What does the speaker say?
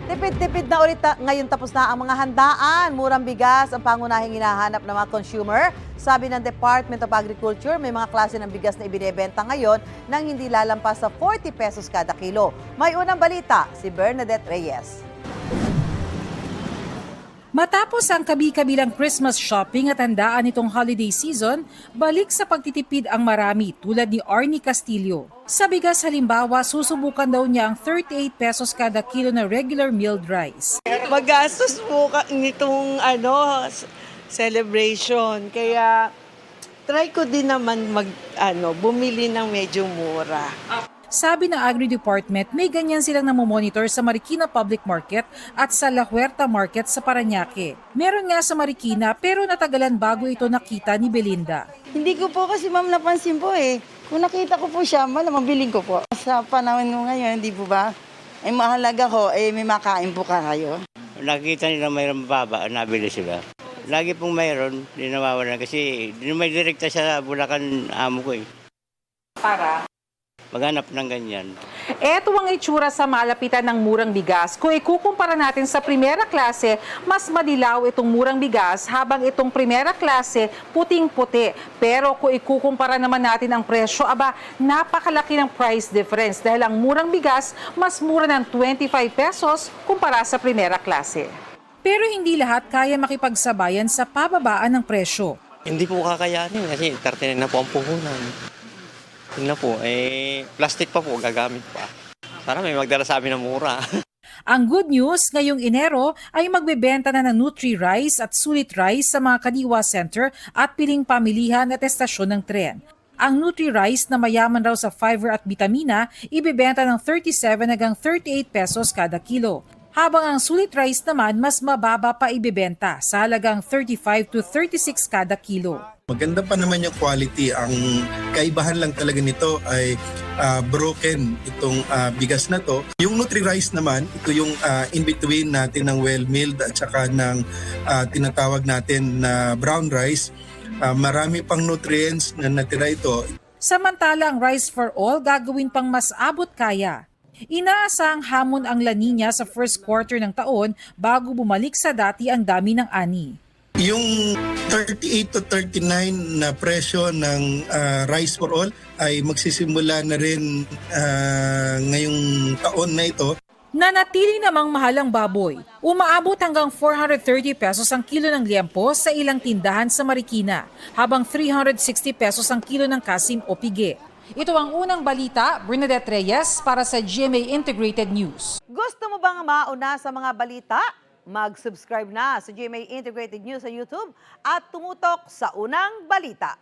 Tipid-tipid na ulit ngayon tapos na ang mga handaan. Murang bigas ang pangunahing hinahanap ng mga consumer. Sabi ng Department of Agriculture, may mga klase ng bigas na ibinebenta ngayon nang hindi lalampas sa 40 pesos kada kilo. May unang balita, si Bernadette Reyes. Matapos ang kabi-kabilang Christmas shopping at handaan nitong holiday season, balik sa pagtitipid ang marami tulad ni Arnie Castillo. Sa bigas halimbawa, susubukan daw niya ang 38 pesos kada kilo na regular milled rice. Magastos po nitong celebration. Kaya try ko din naman bumili ng medyo mura. Sabi ng Agri-Department, may ganyan silang namomonitor sa Marikina Public Market at sa La Huerta Market sa Parañaque. Meron nga sa Marikina pero natagalan bago ito nakita ni Belinda. Hindi ko po kasi ma'am napansin po eh. Kung nakita ko po siya, malamang biling ko po. Sa panahon mo ngayon, hindi po ba? Ay mahalaga ko, may makain po kayo. Nakita nila mayroong mababa, nabili sila. Lagi pong mayroon, di nawawalan kasi may direkta sa Bulacan amo ko eh. Para? Maghanap ng ganyan. Eto ang itsura sa malapitan ng murang bigas. Kung ikukumpara natin sa primera klase, mas madilaw itong murang bigas habang itong primera klase puting-puti. Pero kung ikukumpara naman natin ang presyo, napakalaki ng price difference dahil ang murang bigas mas mura ng 25 pesos kumpara sa primera klase. Pero hindi lahat kaya makipagsabayan sa pababaan ng presyo. Hindi po kakayanin kasi 39 na po ang puhunan. Yun na po, plastic pa po, gagamit pa. Sana may magdala sa amin ng mura. Ang good news, ngayong Enero ay magbebenta na ng Nutri-Rice at Sulit Rice sa mga Kadiwa Center at piling pamilihan at estasyon ng tren. Ang Nutri-Rice na mayaman raw sa fiber at bitamina, ibebenta ng 37 hanggang 38 pesos kada kilo. Habang ang Sulit Rice naman mas mababa pa ibebenta sa halagang 35 to 36 kada kilo. Maganda pa naman yung quality. Ang kaibahan lang talaga nito ay broken itong bigas na to. Yung Nutri-Rice naman, ito yung in-between natin ng well-milled at saka ng tinatawag natin na brown rice. Marami pang nutrients na natira ito. Samantala ang Rice for All gagawin pang mas abot kaya. Inaasang hamon ang La Nina sa first quarter ng taon bago bumalik sa dati ang dami ng ani. Yung 38 to 39 na presyo ng Rice for All ay magsisimula na rin ngayong taon na ito. Nanatili namang mahal ang baboy. Umaabot hanggang 430 pesos ang kilo ng liempo sa ilang tindahan sa Marikina, habang 360 pesos ang kilo ng kasim o pige. Ito ang unang balita, Bernadette Reyes para sa GMA Integrated News. Gusto mo bang mauna sa mga balita? Mag-subscribe na sa GMA Integrated News sa YouTube at tumutok sa unang balita.